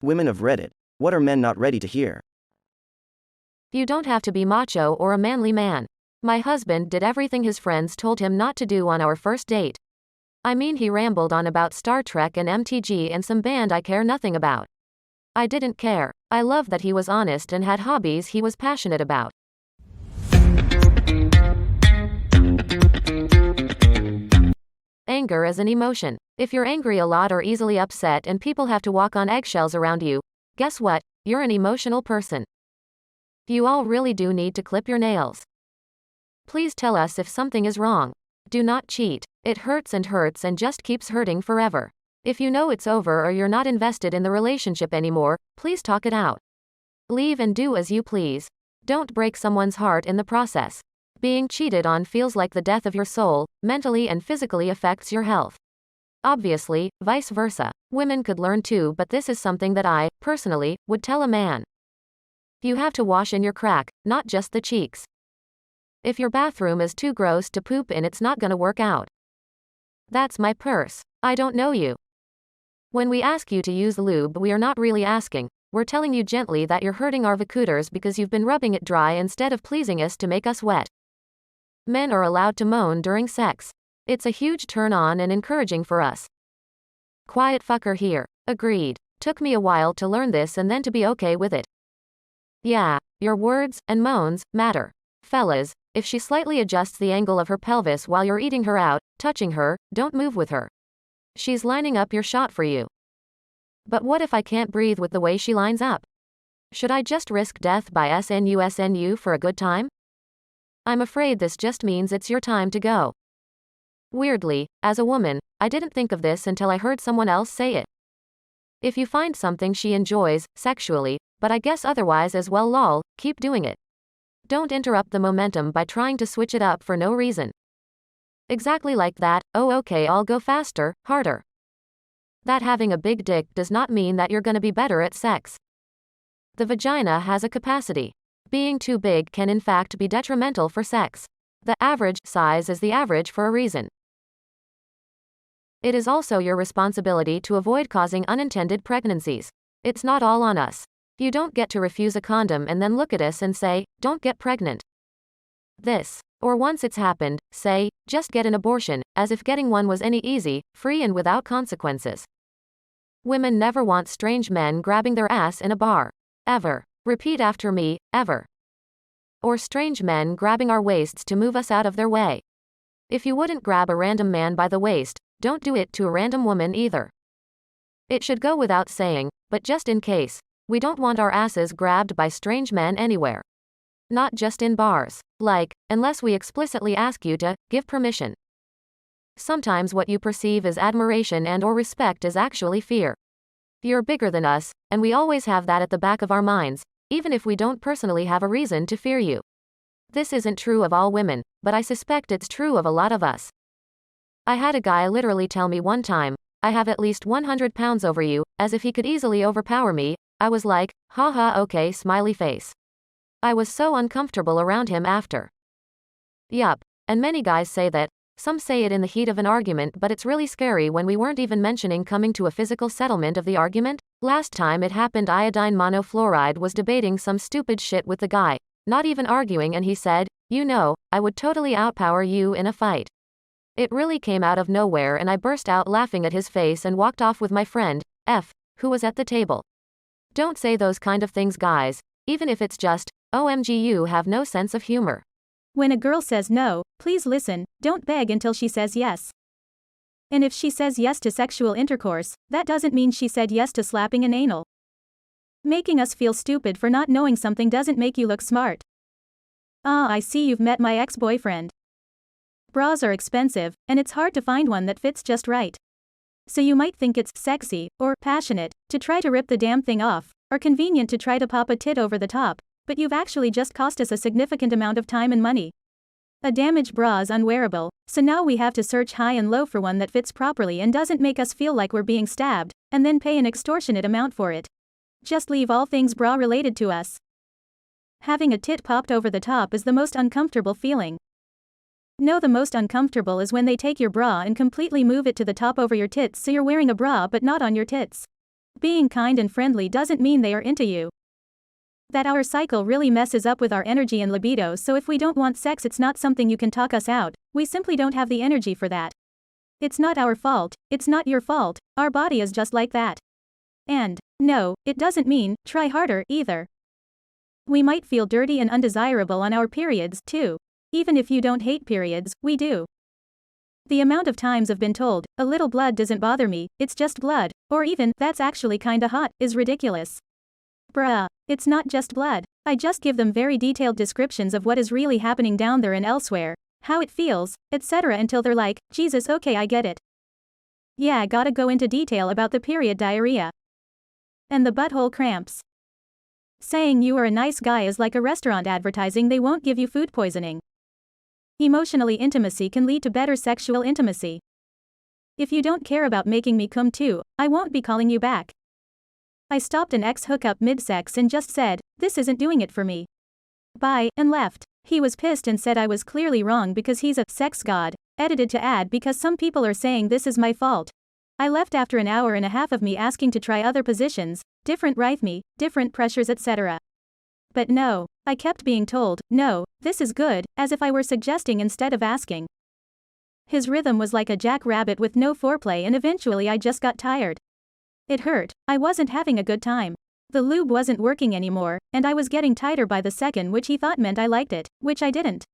Women of Reddit, what are men not ready to hear? You don't have to be macho or a manly man. My husband did everything his friends told him not to do on our first date. I mean, he rambled on about Star Trek and MTG and some band I care nothing about. I didn't care. I loved that he was honest and had hobbies he was passionate about. Anger is an emotion. If you're angry a lot or easily upset and people have to walk on eggshells around you, guess what? You're an emotional person. You all really do need to clip your nails. Please tell us if something is wrong. Do not cheat. It hurts and just keeps hurting forever. If you know it's over or you're not invested in the relationship anymore, please talk it out. Leave and do as you please. Don't break someone's heart in the process. Being cheated on feels like the death of your soul, mentally and physically affects your health. Obviously, vice versa. Women could learn too, but this is something that I, personally, would tell a man. You have to wash in your crack, not just the cheeks. If your bathroom is too gross to poop in, it's not gonna work out. That's my purse. I don't know you. When we ask you to use lube, we are not really asking. We're telling you gently that you're hurting our vacuiters because you've been rubbing it dry instead of pleasing us to make us wet. Men are allowed to moan during sex. It's a huge turn on and encouraging for us. Quiet fucker here. Agreed. Took me a while to learn this and then to be okay with it. Yeah, your words and moans matter. Fellas, if she slightly adjusts the angle of her pelvis while you're eating her out, touching her, don't move with her. She's lining up your shot for you. But what if I can't breathe with the way she lines up? Should I just risk death by SNU for a good time? I'm afraid this just means it's your time to go. Weirdly, as a woman, I didn't think of this until I heard someone else say it. If you find something she enjoys, sexually, but I guess otherwise as well, lol, keep doing it. Don't interrupt the momentum by trying to switch it up for no reason. Exactly like that, oh okay, I'll go faster, harder. That having a big dick does not mean that you're gonna be better at sex. The vagina has a capacity. Being too big can in fact be detrimental for sex. The average size is the average for a reason. It is also your responsibility to avoid causing unintended pregnancies. It's not all on us. You don't get to refuse a condom and then look at us and say, don't get pregnant. Or once it's happened, say, just get an abortion, as if getting one was any easy, free and without consequences. Women never want strange men grabbing their ass in a bar. Ever. Repeat after me, ever. Or strange men grabbing our waists to move us out of their way. If you wouldn't grab a random man by the waist, don't do it to a random woman either. It should go without saying, but just in case, we don't want our asses grabbed by strange men anywhere. Not just in bars. Like, unless we explicitly ask you to give permission. Sometimes what you perceive as admiration and/or respect is actually fear. You're bigger than us, and we always have that at the back of our minds, even if we don't personally have a reason to fear you. This isn't true of all women, but I suspect it's true of a lot of us. I had a guy literally tell me one time, I have at least 100 pounds over you, as if he could easily overpower me. I was like, haha, okay, smiley face. I was so uncomfortable around him after. Yup, and many guys say that. Some say it in the heat of an argument, but it's really scary when we weren't even mentioning coming to a physical settlement of the argument. Last time it happened, iodine monofluoride was debating some stupid shit with the guy, not even arguing, and he said, you know, I would totally outpower you in a fight. It really came out of nowhere and I burst out laughing at his face and walked off with my friend, F, who was at the table. Don't say those kind of things, guys, even if it's just, OMG, you have no sense of humor. When a girl says no, please listen, don't beg until she says yes. And if she says yes to sexual intercourse, that doesn't mean she said yes to slapping and anal. Making us feel stupid for not knowing something doesn't make you look smart. Ah, I see you've met my ex-boyfriend. Bras are expensive, and it's hard to find one that fits just right. So you might think it's sexy, or passionate, to try to rip the damn thing off, or convenient to try to pop a tit over the top, but you've actually just cost us a significant amount of time and money. A damaged bra is unwearable, so now we have to search high and low for one that fits properly and doesn't make us feel like we're being stabbed, and then pay an extortionate amount for it. Just leave all things bra related to us. Having a tit popped over the top is the most uncomfortable feeling. No, the most uncomfortable is when they take your bra and completely move it to the top over your tits so you're wearing a bra but not on your tits. Being kind and friendly doesn't mean they are into you. That our cycle really messes up with our energy and libido, so if we don't want sex, it's not something you can talk us out, we simply don't have the energy for that. It's not our fault, it's not your fault, our body is just like that. And, no, it doesn't mean, try harder, either. We might feel dirty and undesirable on our periods, too. Even if you don't hate periods, we do. The amount of times I've been told, a little blood doesn't bother me, it's just blood, or even, that's actually kinda hot, is ridiculous. Bruh, it's not just blood. I just give them very detailed descriptions of what is really happening down there and elsewhere, how it feels, etc. until they're like, Jesus, okay, I get it. Yeah, gotta go into detail about the period diarrhea. And the butthole cramps. Saying you are a nice guy is like a restaurant advertising they won't give you food poisoning. Emotionally intimacy can lead to better sexual intimacy. If you don't care about making me come too, I won't be calling you back. I stopped an ex-hookup mid-sex and just said, this isn't doing it for me. Bye, and left. He was pissed and said I was clearly wrong because he's a sex god, edited to add because some people are saying this is my fault. I left after an hour and a half of me asking to try other positions, different rhythm, different pressures, etc. But no, I kept being told, no, this is good, as if I were suggesting instead of asking. His rhythm was like a jackrabbit with no foreplay, and eventually I just got tired. It hurt, I wasn't having a good time. The lube wasn't working anymore, and I was getting tighter by the second, which he thought meant I liked it, which I didn't.